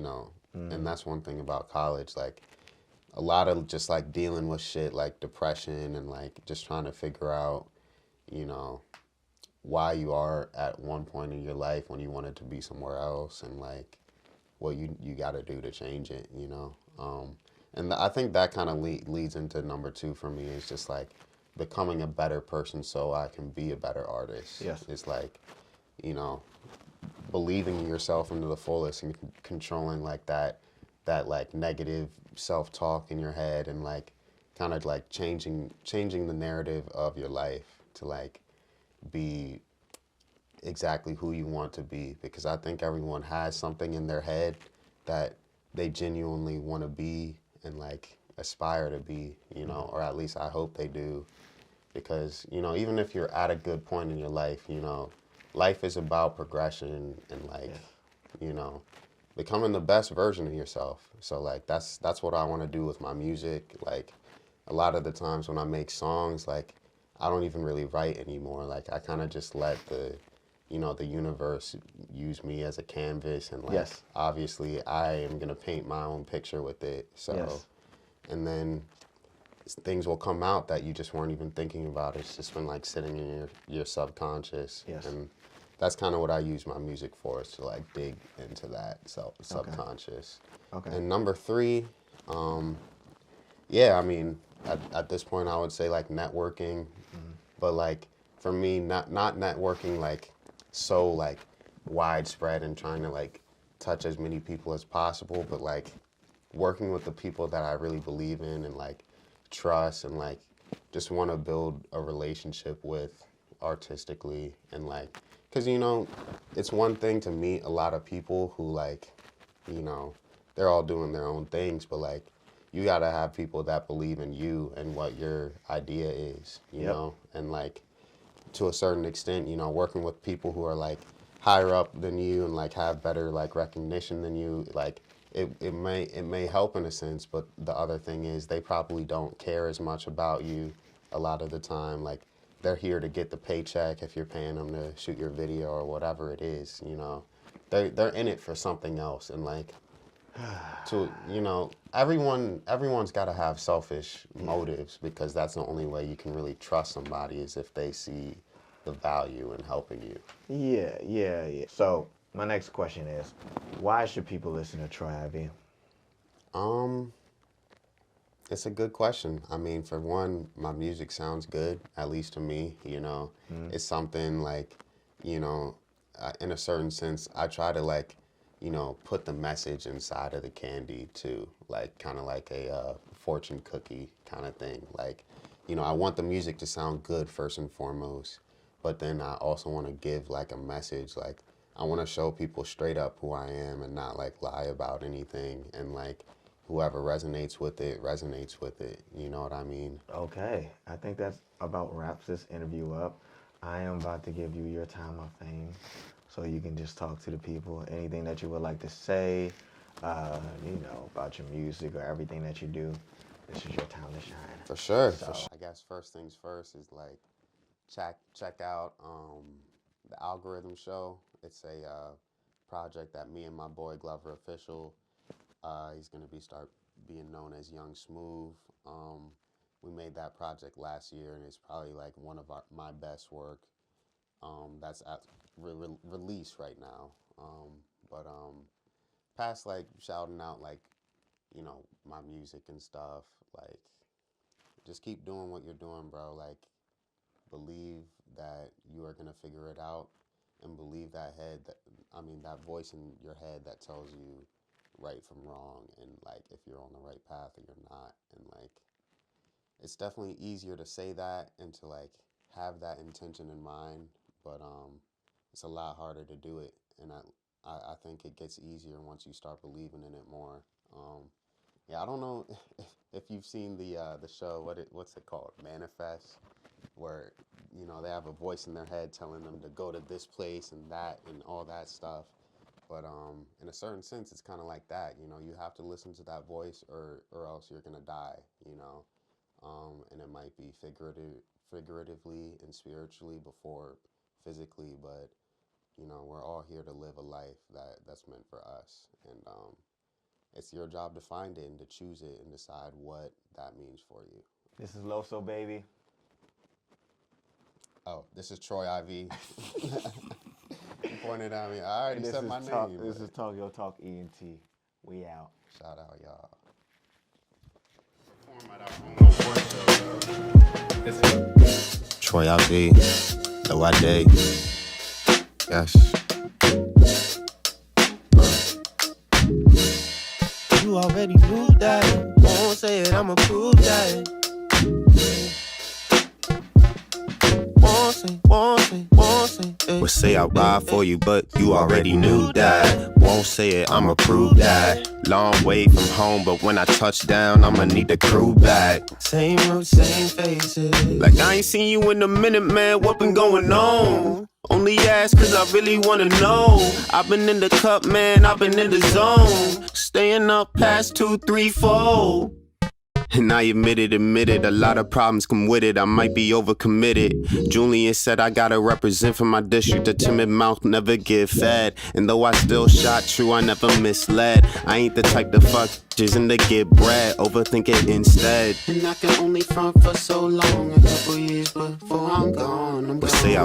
know, and that's one thing about college, like a lot of just like dealing with shit like depression and like just trying to figure out, you know, why you are at one point in your life when you wanted to be somewhere else and like what you got to do to change it, you know. And I think that kind of leads into number two for me is just like becoming a better person so I can be a better artist. Yes. It's like, you know, believing in yourself into the fullest and controlling like that like negative self-talk in your head and like kind of like changing the narrative of your life to like be exactly who you want to be, because I think everyone has something in their head that they genuinely want to be and like aspire to be, you know, or at least I hope they do. Because, you know, even if you're at a good point in your life, you know, life is about progression and like, Yes. you know, becoming the best version of yourself. So like that's what I want to do with my music. Like a lot of the times when I make songs, like I don't even really write anymore. Like I kind of just let the, you know, the universe use me as a canvas, and like Yes. obviously I am gonna paint my own picture with it. So Yes. and then things will come out that you just weren't even thinking about. It's just been like sitting in your subconscious, Yes. and that's kind of what I use my music for, is to like dig into that Okay. subconscious. Okay. And number three, um, yeah, I mean, at this point, I would say like networking, but like for me, not networking like so like widespread and trying to like touch as many people as possible, but like working with the people that I really believe in and like trust and like just want to build a relationship with artistically, and like because you know it's one thing to meet a lot of people who like, you know, they're all doing their own things, but like you got to have people that believe in you and what your idea is, you Yep. know, and like to a certain extent, you know, working with people who are like higher up than you and like have better like recognition than you, like it may help in a sense, but the other thing is they probably don't care as much about you a lot of the time. Like they're here to get the paycheck if you're paying them to shoot your video or whatever it is, you know. They're in it for something else, and like to, you know, everyone's got to have selfish Yeah. motives, because that's the only way you can really trust somebody is if they see the value in helping you. Yeah. Yeah. Yeah. So my next question is, why should people listen to Troy Ivy? um it's a good question. I mean, for one, my music sounds good, at least to me, you know. It's something like, you know, in a certain sense I try to like, you know, put the message inside of the candy too, like kind of like a fortune cookie kind of thing. Like, you know, I want the music to sound good first and foremost, but then I also want to give like a message. Like I want to show people straight up who I am and not like lie about anything, and like whoever resonates with it, you know what I mean? Okay, I think that's about wraps this interview up. I am about to give you your time of fame so you can just talk to the people. Anything that you would like to say, you know, about your music or everything that you do, this is your time to shine. For sure, for So, sure. I guess first things first is like check out the Algorithm Show. It's a project that me and my boy Glover Official. He's gonna be start being known as Young Smooth. Um, we made that project last year, and it's probably like one of my best work. That's at release right now. But past like shouting out like, you know, my music and stuff, like just keep doing what you're doing, bro. Like believe that you are gonna figure it out, and believe that voice in your head that tells you right from wrong, and like if you're on the right path or you're not. And like it's definitely easier to say that and to like have that intention in mind, but it's a lot harder to do it. And I think it gets easier once you start believing in it more. Yeah, I don't know if you've seen the show. What's it called? Manifest, where you know they have a voice in their head telling them to go to this place and that and all that stuff. But in a certain sense, it's kind of like that. You know, you have to listen to that voice, or else you're gonna die. You know, and it might be figuratively and spiritually before physically. But you know, we're all here to live a life that's meant for us, and it's your job to find it and to choose it and decide what that means for you. This is Loso Baby. Oh, this is Troy IV. You pointed at me. I already said my name. This is Talk Your Talk ENT. We out. Shout out, y'all. Troy IV. The white day. Yes. You already knew that. Won't say it, I'ma prove that. Won't say. Would say I ride for you, but you already knew that. Won't say it, I'ma prove that. Long way from home, but when I touch down, I'ma need the crew back. Same route, same faces. Like I ain't seen you in a minute, man. What been going on? Only ask cause I really wanna know. I've been in the cup, man, I've been in the zone. Staying up past 2, 3, 4. And I admit it, a lot of problems come with it. I might be overcommitted. Julian said I gotta represent for my district. A timid mouth never get fed. And though I still shot true, I never misled. I ain't the type to fuck just and to get bread. Overthink it instead. And I can only front for so long, a couple years before I'm gone. But say I